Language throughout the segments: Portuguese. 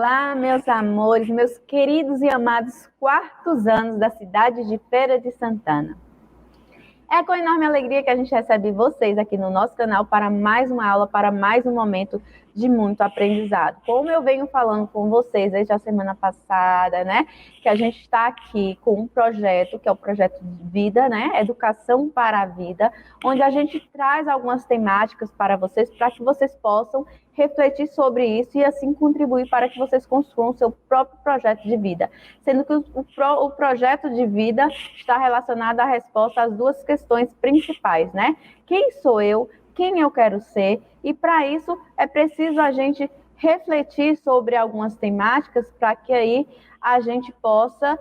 Olá, meus amores, meus queridos e amados quartos anos da cidade de Feira de Santana. É com enorme alegria que a gente recebe vocês aqui no nosso canal para mais uma aula, para mais um momento de muito aprendizado. Como eu venho falando com vocês desde a semana passada, né? Que a gente está aqui com um projeto, que é o projeto de vida, né? Educação para a Vida, onde a gente traz algumas temáticas para vocês, para que vocês possam refletir sobre isso e assim contribuir para que vocês construam o seu próprio projeto de vida. Sendo que o projeto de vida está relacionado à resposta às duas questões principais, né? Quem sou eu? Quem eu quero ser? E para isso é preciso a gente refletir sobre algumas temáticas para que aí a gente possa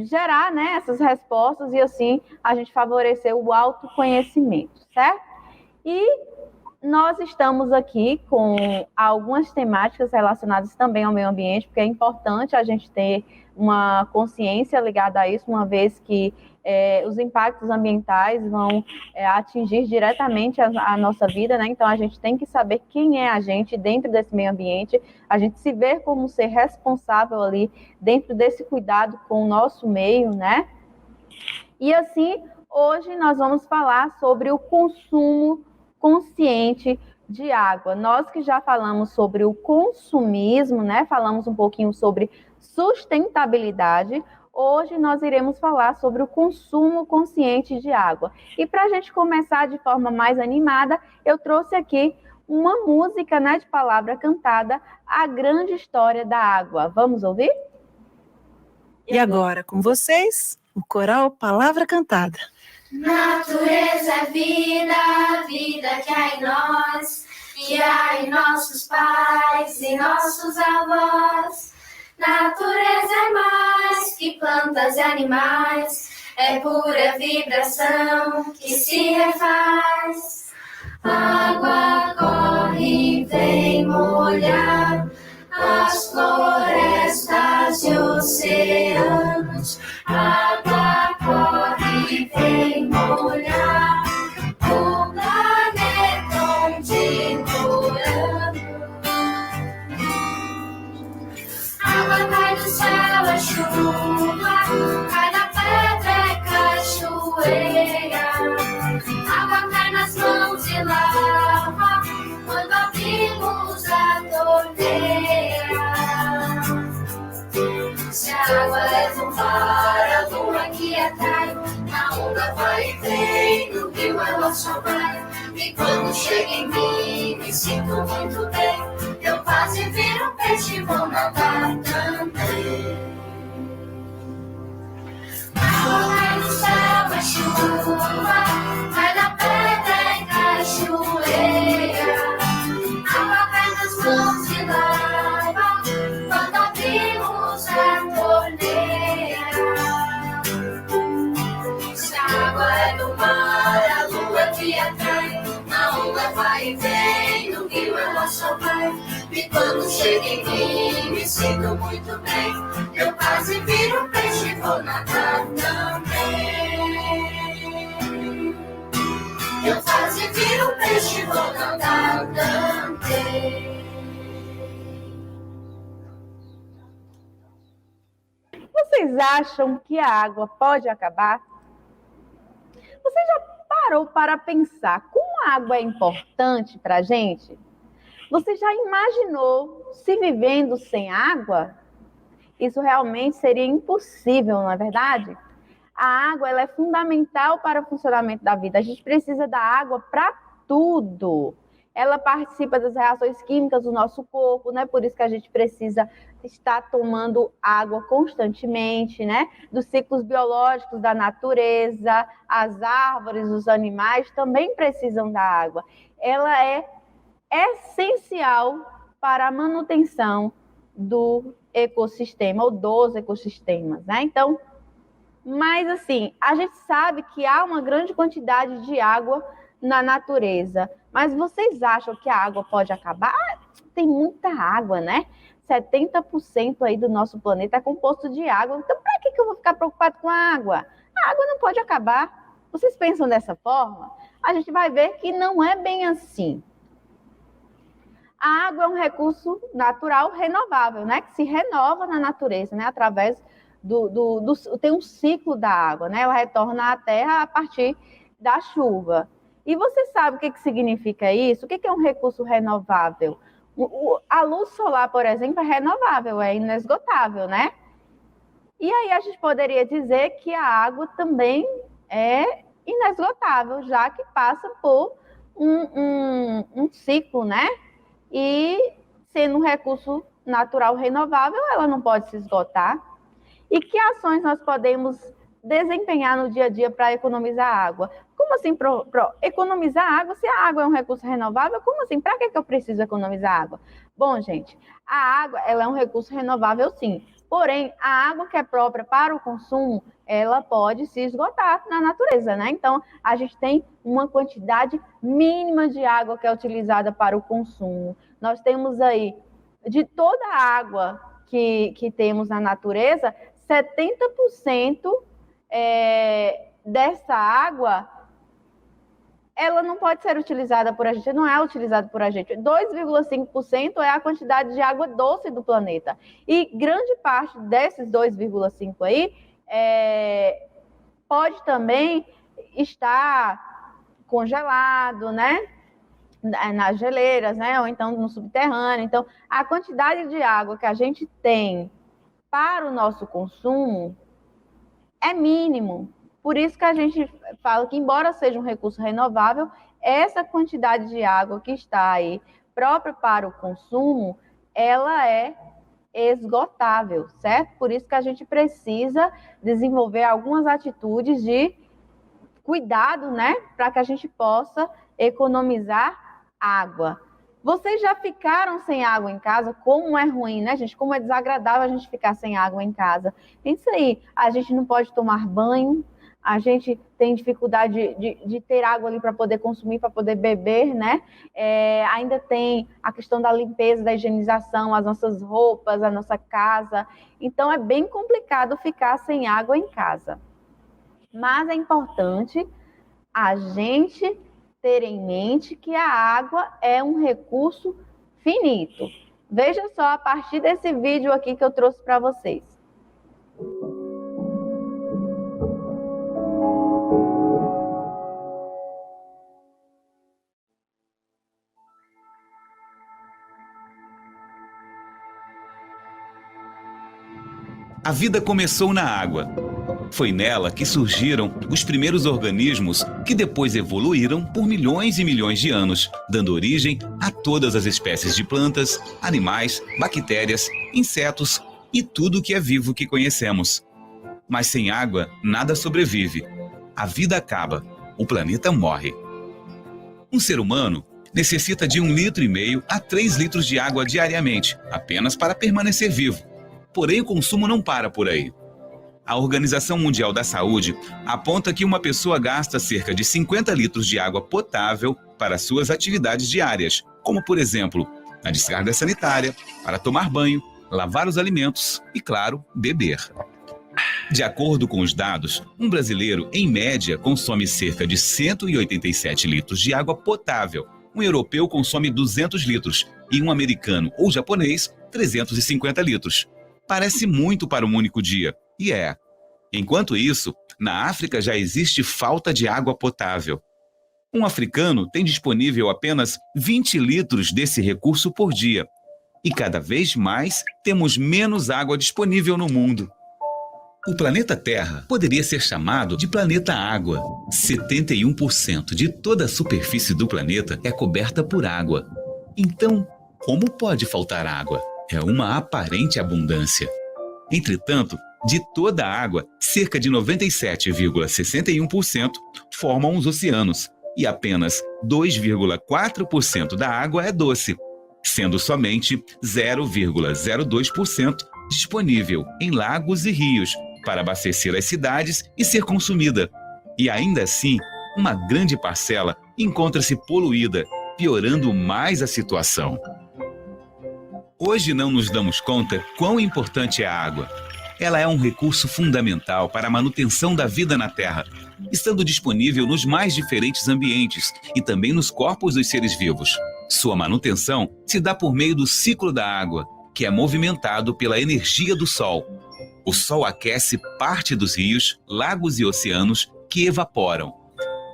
gerar, né, essas respostas e assim a gente favorecer o autoconhecimento, certo? E nós estamos aqui com algumas temáticas relacionadas também ao meio ambiente, porque é importante a gente ter uma consciência ligada a isso, uma vez que os impactos ambientais vão atingir diretamente a nossa vida, né? Então a gente tem que saber quem é a gente dentro desse meio ambiente, a gente se ver como ser responsável ali dentro desse cuidado com o nosso meio, né? E assim, hoje nós vamos falar sobre o consumo consciente de água. Nós que já falamos sobre o consumismo, né? Falamos um pouquinho sobre sustentabilidade. Hoje nós iremos falar sobre o consumo consciente de água. E para a gente começar de forma mais animada, eu trouxe aqui uma música, né, de palavra cantada, A Grande História da Água. Vamos ouvir? E agora, com vocês, o coral Palavra Cantada. Natureza é vida, vida que há em nós, e há em nossos pais e nossos avós. Natureza é mais que plantas e animais, é pura vibração que se refaz. Água corre, vem molhar as florestas e oceanos. Água corre, vem molhar o planeta onde moramos. Água cai do céu, é chuva, cai da pedra, é cachoeira. Água cai nas mãos e lava quando abrimos a torneira. Se a água leva o mar, a lua que atrai, na onda vai e vem, no rio ela só vai. E quando chega em mim, me sinto muito bem. Eu quase viro um peixe e vou nadar também. Água cai do céu, é chuva, cai da pedra, é cachoeira. Água cai nas mãos e lava quando abrimos a torneira. Se a água é do mar, a lua que atrai, na onda vai e vem, no rio ela só vai. E quando chega em mim, me sinto muito bem. Eu quase viro peixe e vou nadar também. Eu quase viro peixe e vou nadar também. Vocês acham que a água pode acabar? Você já parou para pensar como a água é importante para a gente? Você já imaginou se vivendo sem água? Isso realmente seria impossível, não é verdade? A água ela é fundamental para o funcionamento da vida. A gente precisa da água para tudo. Ela participa das reações químicas do nosso corpo, né? Por isso que a gente precisa estar tomando água constantemente, né? Dos ciclos biológicos da natureza, as árvores, os animais também precisam da água. Ela é essencial para a manutenção do ecossistema ou dos ecossistemas, né? Então, mas assim, a gente sabe que há uma grande quantidade de água na natureza, mas vocês acham que a água pode acabar? Tem muita água, né? 70% aí do nosso planeta é composto de água, então para que eu vou ficar preocupado com a água? A água não pode acabar. Vocês pensam dessa forma? A gente vai ver que não é bem assim. A água é um recurso natural renovável, né? Que se renova na natureza, né? Através tem um ciclo da água, né? Ela retorna à terra a partir da chuva. E você sabe o que significa isso? O que é um recurso renovável? A luz solar, por exemplo, é renovável, é inesgotável, né? E aí a gente poderia dizer que a água também é inesgotável, já que passa por um ciclo, né? E sendo um recurso natural renovável, ela não pode se esgotar. E que ações nós podemos desempenhar no dia a dia para economizar água? Como assim economizar água? Se a água é um recurso renovável, como assim? Para que eu preciso economizar água? Bom, gente, a água ela é um recurso renovável, sim. Porém, a água que é própria para o consumo, ela pode se esgotar na natureza, né? Então, a gente tem uma quantidade mínima de água que é utilizada para o consumo. Nós temos aí, de toda a água que temos na natureza, 70% dessa água, ela não pode ser utilizada por a gente, não é utilizada por a gente. 2,5% é a quantidade de água doce do planeta. E grande parte desses 2,5% aí pode também estar congelado, né? Nas geleiras, né? Ou então no subterrâneo. Então, a quantidade de água que a gente tem para o nosso consumo é mínimo. Por isso que a gente fala que, embora seja um recurso renovável, essa quantidade de água que está aí própria para o consumo, ela é esgotável, certo? Por isso que a gente precisa desenvolver algumas atitudes de cuidado, né? Para que a gente possa economizar água. Vocês já ficaram sem água em casa? Como é ruim, né, gente? Como é desagradável a gente ficar sem água em casa. Pensa aí, a gente não pode tomar banho, a gente tem dificuldade de ter água ali para poder consumir, para poder beber, né? Ainda tem a questão da limpeza, da higienização, as nossas roupas, a nossa casa. Então, é bem complicado ficar sem água em casa. Mas é importante a gente ter em mente que a água é um recurso finito. Veja só a partir desse vídeo aqui que eu trouxe para vocês. A vida começou na água. Foi nela que surgiram os primeiros organismos que depois evoluíram por milhões e milhões de anos, dando origem a todas as espécies de plantas, animais, bactérias, insetos e tudo que é vivo que conhecemos. Mas sem água, nada sobrevive. A vida acaba, o planeta morre. Um ser humano necessita de 1,5 litro a 3 litros de água diariamente, apenas para permanecer vivo. Porém, o consumo não para por aí. A Organização Mundial da Saúde aponta que uma pessoa gasta cerca de 50 litros de água potável para suas atividades diárias, como, por exemplo, na descarga sanitária, para tomar banho, lavar os alimentos e, claro, beber. De acordo com os dados, um brasileiro, em média, consome cerca de 187 litros de água potável. Um europeu consome 200 litros e um americano ou japonês, 350 litros. Parece muito para um único dia, e é. Enquanto isso, na África já existe falta de água potável. Um africano tem disponível apenas 20 litros desse recurso por dia. E cada vez mais temos menos água disponível no mundo. O planeta Terra poderia ser chamado de planeta água. 71% de toda a superfície do planeta é coberta por água. Então, como pode faltar água? É uma aparente abundância. Entretanto, de toda a água, cerca de 97,61% formam os oceanos e apenas 2,4% da água é doce, sendo somente 0,02% disponível em lagos e rios para abastecer as cidades e ser consumida. E ainda assim, uma grande parcela encontra-se poluída, piorando mais a situação. Hoje não nos damos conta quão importante é a água. Ela é um recurso fundamental para a manutenção da vida na Terra, estando disponível nos mais diferentes ambientes e também nos corpos dos seres vivos. Sua manutenção se dá por meio do ciclo da água, que é movimentado pela energia do Sol. O Sol aquece parte dos rios, lagos e oceanos que evaporam.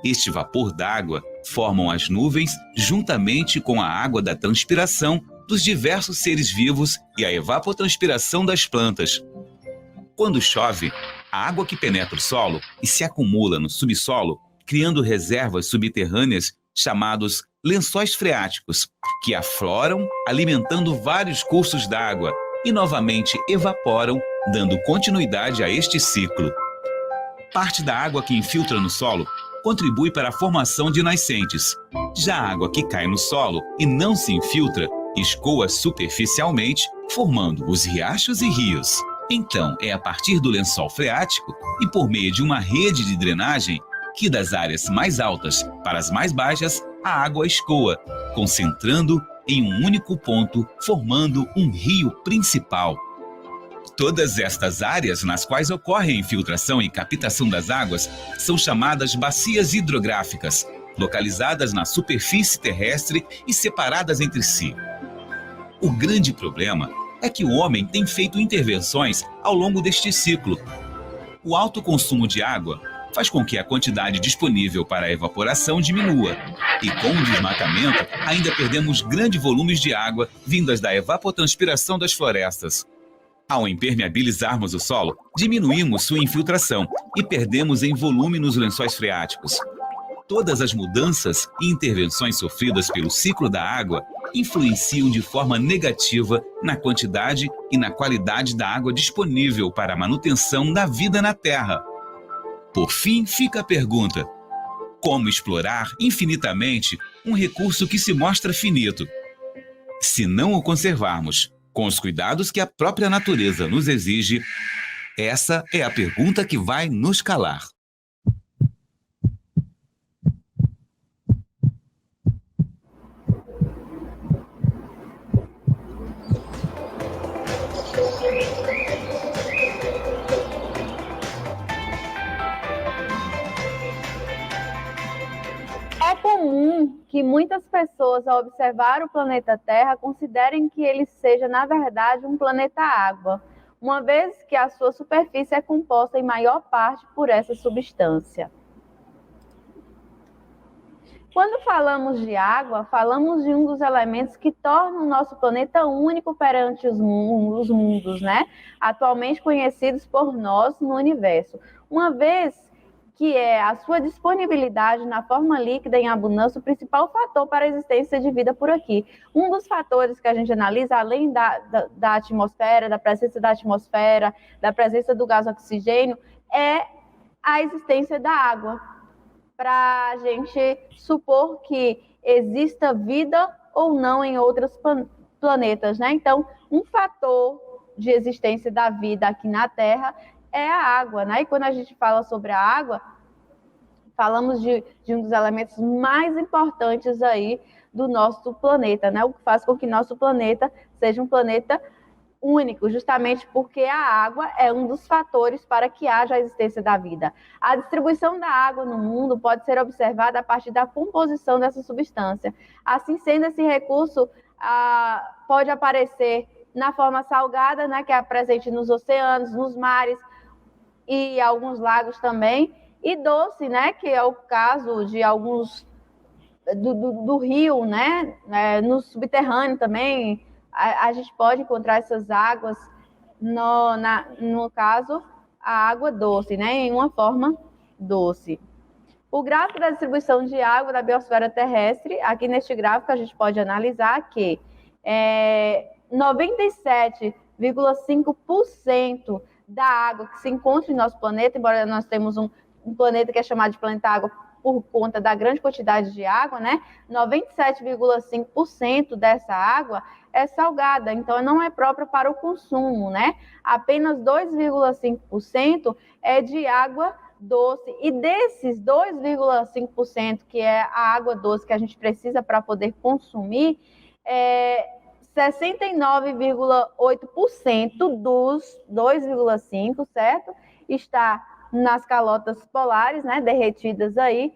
Este vapor d'água formam as nuvens juntamente com a água da transpiração dos diversos seres vivos e a evapotranspiração das plantas. Quando chove, a água que penetra o solo e se acumula no subsolo, criando reservas subterrâneas chamados lençóis freáticos, que afloram, alimentando vários cursos d'água e novamente evaporam, dando continuidade a este ciclo. Parte da água que infiltra no solo contribui para a formação de nascentes. Já a água que cai no solo e não se infiltra, escoa superficialmente, formando os riachos e rios. Então, é a partir do lençol freático e por meio de uma rede de drenagem que das áreas mais altas para as mais baixas, a água escoa, concentrando em um único ponto, formando um rio principal. Todas estas áreas nas quais ocorre a infiltração e captação das águas são chamadas bacias hidrográficas, localizadas na superfície terrestre e separadas entre si. O grande problema é que o homem tem feito intervenções ao longo deste ciclo. O alto consumo de água faz com que a quantidade disponível para a evaporação diminua. E com o desmatamento, ainda perdemos grandes volumes de água vindas da evapotranspiração das florestas. Ao impermeabilizarmos o solo, diminuímos sua infiltração e perdemos em volume nos lençóis freáticos. Todas as mudanças e intervenções sofridas pelo ciclo da água influenciam de forma negativa na quantidade e na qualidade da água disponível para a manutenção da vida na Terra. Por fim, fica a pergunta: como explorar infinitamente um recurso que se mostra finito? Se não o conservarmos, com os cuidados que a própria natureza nos exige, essa é a pergunta que vai nos calar. É comum que muitas pessoas, ao observar o planeta Terra, considerem que ele seja, na verdade, um planeta água, uma vez que a sua superfície é composta em maior parte por essa substância. Quando falamos de água, falamos de um dos elementos que tornam o nosso planeta único perante os mundos, né? Atualmente conhecidos por nós no universo. Uma vez que é a sua disponibilidade na forma líquida em abundância o principal fator para a existência de vida por aqui. Um dos fatores que a gente analisa, além da atmosfera, da presença da presença do gás oxigênio, é a existência da água, para a gente supor que exista vida ou não em outros planetas, né? Então, um fator de existência da vida aqui na Terra é a água, né? E quando a gente fala sobre a água, falamos de um dos elementos mais importantes aí do nosso planeta, né? O que faz com que nosso planeta seja um planeta único, justamente porque a água é um dos fatores para que haja a existência da vida. A distribuição da água no mundo pode ser observada a partir da composição dessa substância. Assim sendo, esse recurso pode aparecer na forma salgada, né, que é presente nos oceanos, nos mares, e alguns lagos também, e doce, né, que é o caso de alguns do rio, né, no subterrâneo também, a gente pode encontrar essas águas, no caso, a água doce, né, em uma forma doce. O gráfico da distribuição de água da biosfera terrestre, aqui neste gráfico a gente pode analisar que 97,5% da água que se encontra em nosso planeta, embora nós temos um planeta que é chamado de planeta água por conta da grande quantidade de água, né? 97,5% dessa água é salgada, então não é própria para o consumo, né? Apenas 2,5% é de água doce, e desses 2,5% que é a água doce que a gente precisa para poder consumir, 69,8% dos 2,5%, certo? Está nas calotas polares, né, derretidas aí,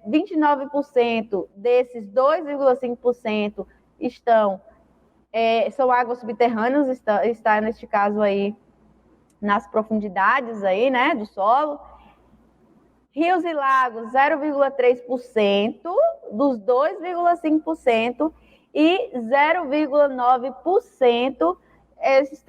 29% desses 2,5% são águas subterrâneas, está neste caso aí nas profundidades aí, né, do solo. Rios e lagos, 0,3% dos 2,5% e 0,9%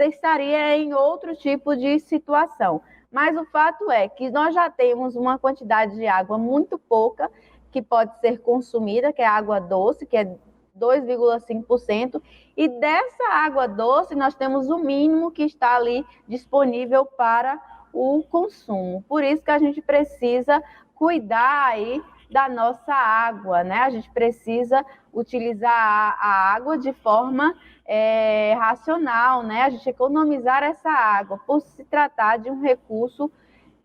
estaria em outro tipo de situação. Mas o fato é que nós já temos uma quantidade de água muito pouca que pode ser consumida, que é a água doce, que é 2,5%, e dessa água doce nós temos o mínimo que está ali disponível para o consumo. Por isso que a gente precisa cuidar aí da nossa água, né? A gente precisa utilizar a água de forma racional, né? A gente economizar essa água, por se tratar de um recurso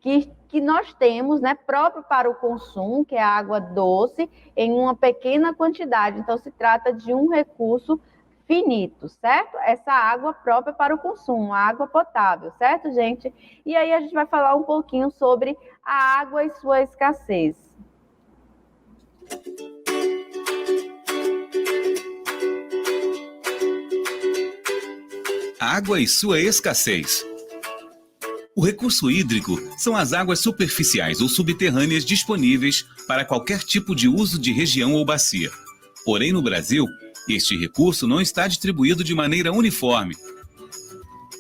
que nós temos, né, próprio para o consumo, que é a água doce, em uma pequena quantidade. Então, se trata de um recurso finito, certo? Essa água própria para o consumo, a água potável, certo, gente? E aí a gente vai falar um pouquinho sobre a água e sua escassez. Água e sua escassez. O recurso hídrico são as águas superficiais ou subterrâneas disponíveis para qualquer tipo de uso de região ou bacia. Porém, no Brasil, este recurso não está distribuído de maneira uniforme.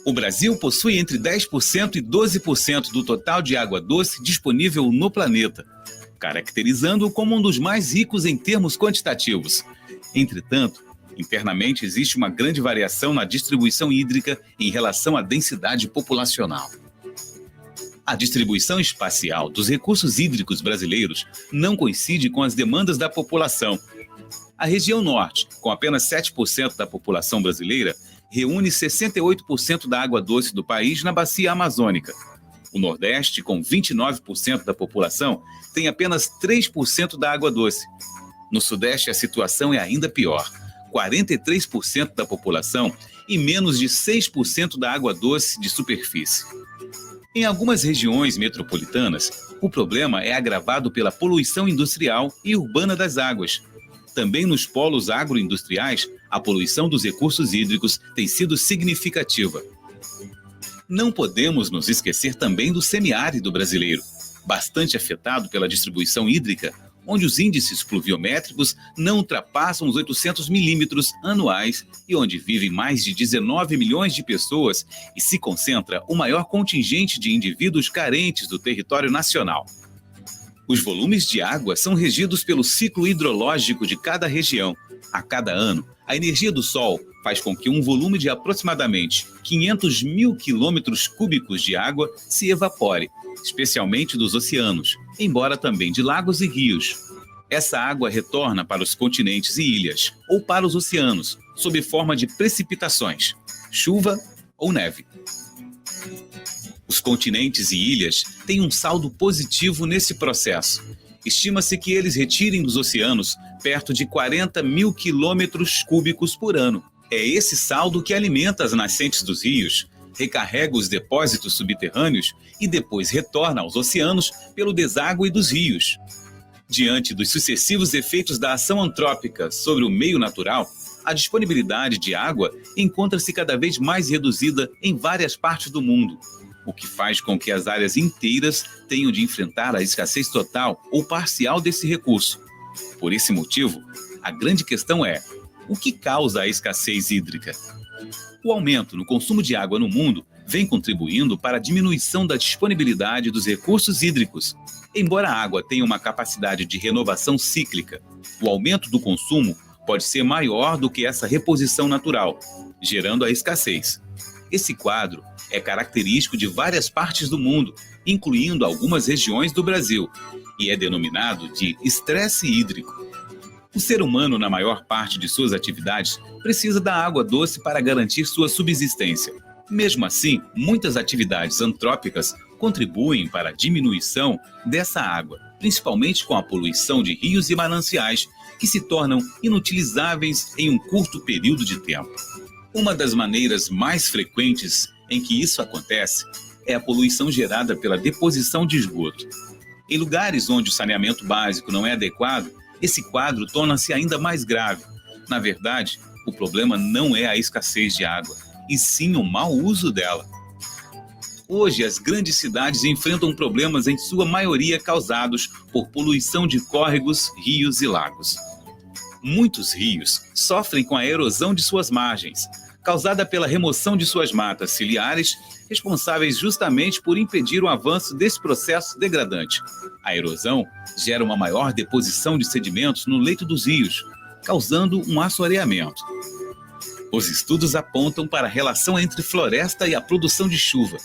O Brasil possui entre 10% e 12% do total de água doce disponível no planeta, caracterizando-o como um dos mais ricos em termos quantitativos. Entretanto, internamente existe uma grande variação na distribuição hídrica em relação à densidade populacional. A distribuição espacial dos recursos hídricos brasileiros não coincide com as demandas da população. A região norte, com apenas 7% da população brasileira, reúne 68% da água doce do país na bacia amazônica. O nordeste, com 29% da população, tem apenas 3% da água doce. No sudeste, a situação é ainda pior. 43% da população e menos de 6% da água doce de superfície. Em algumas regiões metropolitanas, o problema é agravado pela poluição industrial e urbana das águas. Também nos polos agroindustriais, a poluição dos recursos hídricos tem sido significativa. Não podemos nos esquecer também do semiárido brasileiro, bastante afetado pela distribuição hídrica, onde os índices pluviométricos não ultrapassam os 800 milímetros anuais e onde vivem mais de 19 milhões de pessoas e se concentra o maior contingente de indivíduos carentes do território nacional. Os volumes de água são regidos pelo ciclo hidrológico de cada região. A cada ano, a energia do Sol faz com que um volume de aproximadamente 500 mil quilômetros cúbicos de água se evapore, especialmente dos oceanos, embora também de lagos e rios. Essa água retorna para os continentes e ilhas, ou para os oceanos, sob forma de precipitações, chuva ou neve. Os continentes e ilhas têm um saldo positivo nesse processo. Estima-se que eles retirem dos oceanos perto de 40 mil quilômetros cúbicos por ano. É esse saldo que alimenta as nascentes dos rios, recarrega os depósitos subterrâneos e depois retorna aos oceanos pelo deságue dos rios. Diante dos sucessivos efeitos da ação antrópica sobre o meio natural, a disponibilidade de água encontra-se cada vez mais reduzida em várias partes do mundo, o que faz com que as áreas inteiras tenham de enfrentar a escassez total ou parcial desse recurso. Por esse motivo, a grande questão é: o que causa a escassez hídrica? O aumento no consumo de água no mundo vem contribuindo para a diminuição da disponibilidade dos recursos hídricos. Embora a água tenha uma capacidade de renovação cíclica, o aumento do consumo pode ser maior do que essa reposição natural, gerando a escassez. Esse quadro é característico de várias partes do mundo, incluindo algumas regiões do Brasil, e é denominado de estresse hídrico. O ser humano, na maior parte de suas atividades, precisa da água doce para garantir sua subsistência. Mesmo assim, muitas atividades antrópicas contribuem para a diminuição dessa água, principalmente com a poluição de rios e mananciais, que se tornam inutilizáveis em um curto período de tempo. Uma das maneiras mais frequentes em que isso acontece é a poluição gerada pela deposição de esgoto. Em lugares onde o saneamento básico não é adequado, esse quadro torna-se ainda mais grave. Na verdade, o problema não é a escassez de água, e sim o mau uso dela. Hoje, as grandes cidades enfrentam problemas em sua maioria causados por poluição de córregos, rios e lagos. Muitos rios sofrem com a erosão de suas margens, causada pela remoção de suas matas ciliares, responsáveis justamente por impedir o avanço desse processo degradante. A erosão gera uma maior deposição de sedimentos no leito dos rios, causando um assoreamento. Os estudos apontam para a relação entre floresta e a produção de chuva.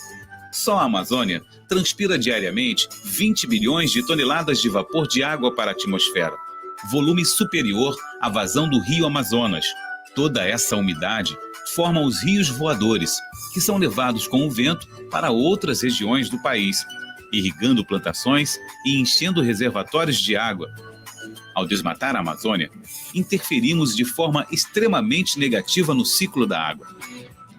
Só a Amazônia transpira diariamente 20 bilhões de toneladas de vapor de água para a atmosfera, volume superior à vazão do rio Amazonas. Toda essa umidade forma os rios voadores, que são levados com o vento para outras regiões do país, irrigando plantações e enchendo reservatórios de água. Ao desmatar a Amazônia, interferimos de forma extremamente negativa no ciclo da água.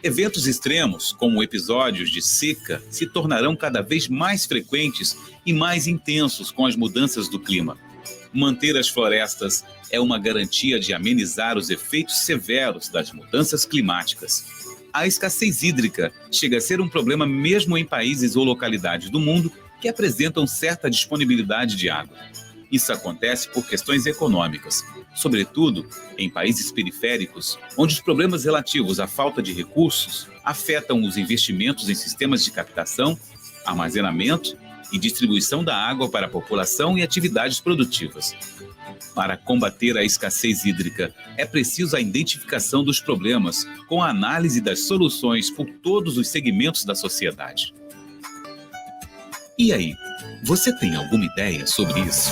Eventos extremos, como episódios de seca, se tornarão cada vez mais frequentes e mais intensos com as mudanças do clima. Manter as florestas é uma garantia de amenizar os efeitos severos das mudanças climáticas. A escassez hídrica chega a ser um problema mesmo em países ou localidades do mundo que apresentam certa disponibilidade de água. Isso acontece por questões econômicas, sobretudo em países periféricos, onde os problemas relativos à falta de recursos afetam os investimentos em sistemas de captação, armazenamento e distribuição da água para a população e atividades produtivas. Para combater a escassez hídrica, é preciso a identificação dos problemas com a análise das soluções por todos os segmentos da sociedade. E aí, você tem alguma ideia sobre isso?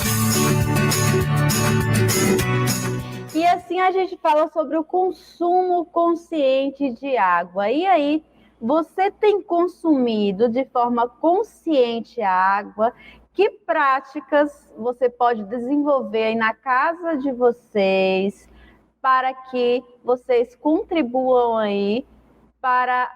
E assim a gente fala sobre o consumo consciente de água. E aí, você tem consumido de forma consciente a água? Que práticas você pode desenvolver aí na casa de vocês para que vocês contribuam aí para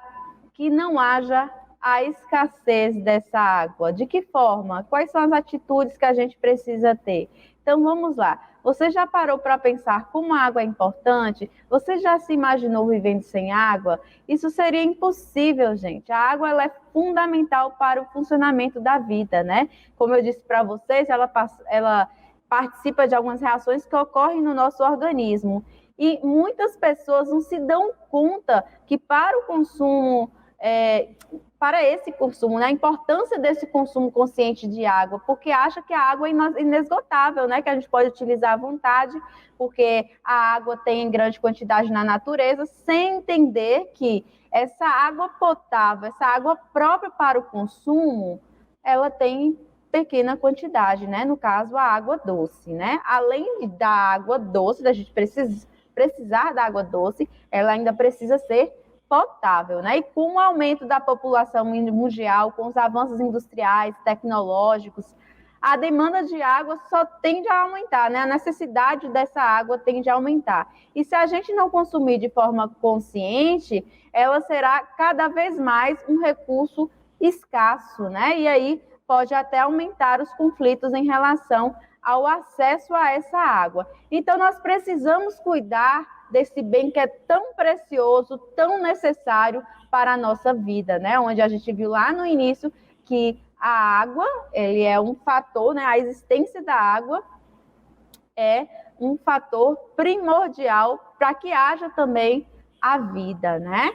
que não haja a escassez dessa água? De que forma? Quais são as atitudes que a gente precisa ter? Então vamos lá. Você já parou para pensar como a água é importante? Você já se imaginou vivendo sem água? Isso seria impossível, gente. A água ela é fundamental para o funcionamento da vida, né? Como eu disse para vocês, ela participa de algumas reações que ocorrem no nosso organismo. E muitas pessoas não se dão conta que para o consumo para esse consumo, né? A importância desse consumo consciente de água, porque acha que a água é inesgotável, né? Que a gente pode utilizar à vontade, porque a água tem em grande quantidade na natureza, sem entender que essa água potável, essa água própria para o consumo, ela tem pequena quantidade, né? No caso, a água doce, né? Além da água doce, da gente precisar da água doce, ela ainda precisa ser potável, né? E com o aumento da população mundial, com os avanços industriais, tecnológicos, a demanda de água só tende a aumentar, né? A necessidade dessa água tende a aumentar. E se a gente não consumir de forma consciente, ela será cada vez mais um recurso escasso, né? E aí pode até aumentar os conflitos em relação ao acesso a essa água. Então, nós precisamos cuidar desse bem que é tão precioso, tão necessário para a nossa vida, né? Onde a gente viu lá no início que a água, ele é um fator, né? A existência da água é um fator primordial para que haja também a vida, né?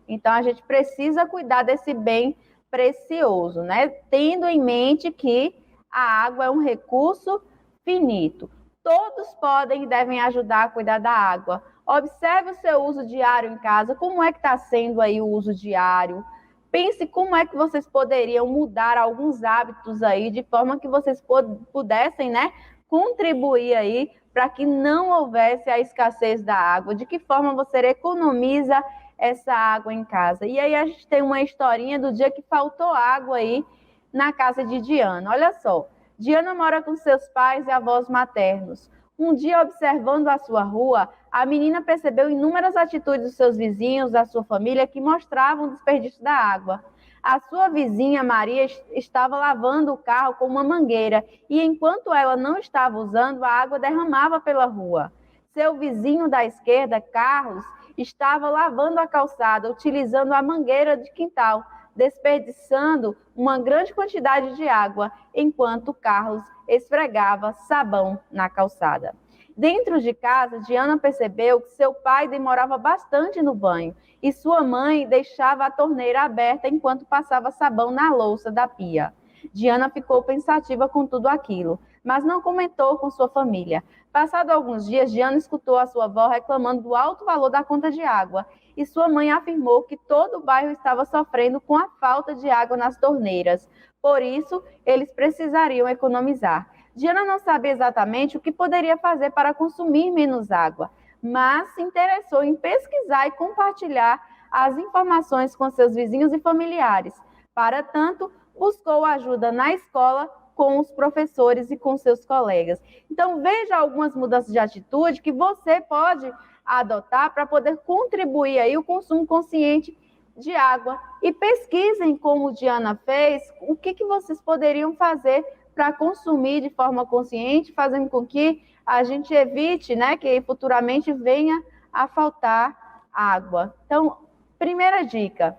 Então, a gente precisa cuidar desse bem precioso, né? Tendo em mente que a água é um recurso finito. Todos podem e devem ajudar a cuidar da água. Observe o seu uso diário em casa, como é que está sendo aí o uso diário. Pense como é que vocês poderiam mudar alguns hábitos aí, de forma que vocês pudessem, né, contribuir aí para que não houvesse a escassez da água. De que forma você economiza essa água em casa? E aí a gente tem uma historinha do dia que faltou água aí na casa de Diana. Olha só, Diana mora com seus pais e avós maternos. Um dia, observando a sua rua, a menina percebeu inúmeras atitudes dos seus vizinhos, da sua família, que mostravam o desperdício da água. A sua vizinha Maria estava lavando o carro com uma mangueira e enquanto ela não estava usando, a água derramava pela rua. Seu vizinho da esquerda, Carlos, estava lavando a calçada, utilizando a mangueira de quintal, desperdiçando uma grande quantidade de água, enquanto Carlos esfregava sabão na calçada. Dentro de casa, Diana percebeu que seu pai demorava bastante no banho e sua mãe deixava a torneira aberta enquanto passava sabão na louça da pia. Diana ficou pensativa com tudo aquilo, mas não comentou com sua família. Passado alguns dias, Diana escutou a sua avó reclamando do alto valor da conta de água e sua mãe afirmou que todo o bairro estava sofrendo com a falta de água nas torneiras. Por isso, eles precisariam economizar. Diana não sabia exatamente o que poderia fazer para consumir menos água, mas se interessou em pesquisar e compartilhar as informações com seus vizinhos e familiares. Para tanto, buscou ajuda na escola, com os professores e com seus colegas. Então, veja algumas mudanças de atitude que você pode adotar para poder contribuir aí o consumo consciente de água. E pesquisem, como Diana fez, o que vocês poderiam fazer para consumir de forma consciente, fazendo com que a gente evite, né, que futuramente venha a faltar água. Então, primeira dica: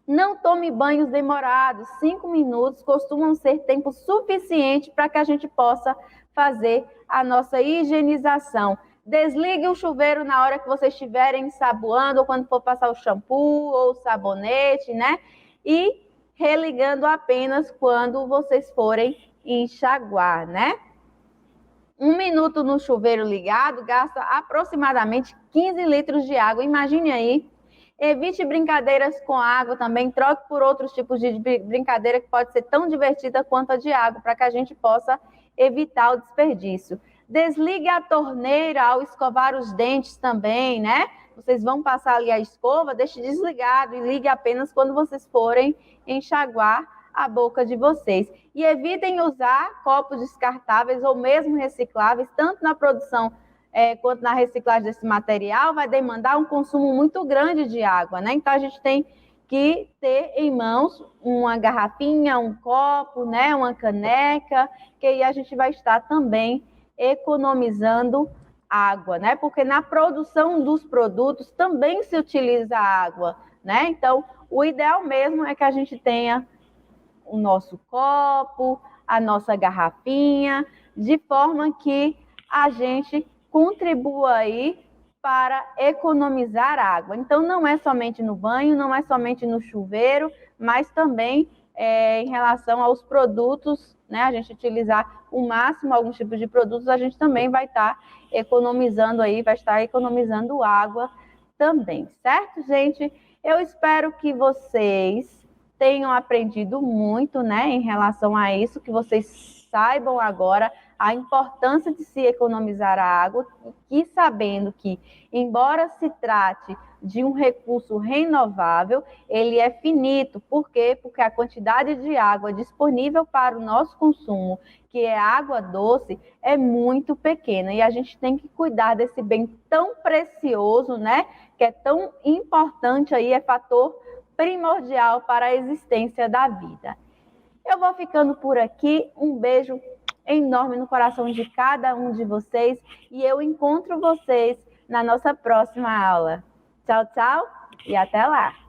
não tome banhos demorados. 5 minutos costumam ser tempo suficiente para que a gente possa fazer a nossa higienização. Desligue o chuveiro na hora que vocês estiverem ensaboando, ou quando for passar o shampoo ou o sabonete, né? E religando apenas quando vocês forem enxaguar, né? 1 minuto no chuveiro ligado gasta aproximadamente 15 litros de água. Imagine aí. Evite brincadeiras com água também, troque por outros tipos de brincadeira que pode ser tão divertida quanto a de água, para que a gente possa evitar o desperdício. Desligue a torneira ao escovar os dentes também, né? Vocês vão passar ali a escova, deixe desligado e ligue apenas quando vocês forem enxaguar a boca de vocês. E evitem usar copos descartáveis ou mesmo recicláveis, tanto na produção quanto na reciclagem desse material, vai demandar um consumo muito grande de água, né? Então, a gente tem que ter em mãos uma garrafinha, um copo, né? Uma caneca, que aí a gente vai estar também economizando água, né? Porque na produção dos produtos também se utiliza água, né? Então, o ideal mesmo é que a gente tenha o nosso copo, a nossa garrafinha, de forma que a gente contribua aí para economizar água. Então, não é somente no banho, não é somente no chuveiro, mas também em relação aos produtos, né? A gente utilizar o máximo alguns tipos de produtos, a gente também vai estar economizando aí, vai estar economizando água também, certo, gente? Eu espero que vocês tenham aprendido muito, né, em relação a isso, que vocês saibam agora a importância de se economizar a água e sabendo que, embora se trate de um recurso renovável, ele é finito. Por quê? Porque a quantidade de água disponível para o nosso consumo, que é água doce, é muito pequena. E a gente tem que cuidar desse bem tão precioso, né? Que é tão importante aí, é fator primordial para a existência da vida. Eu vou ficando por aqui. Um beijo enorme no coração de cada um de vocês e eu encontro vocês na nossa próxima aula. Tchau, tchau e até lá!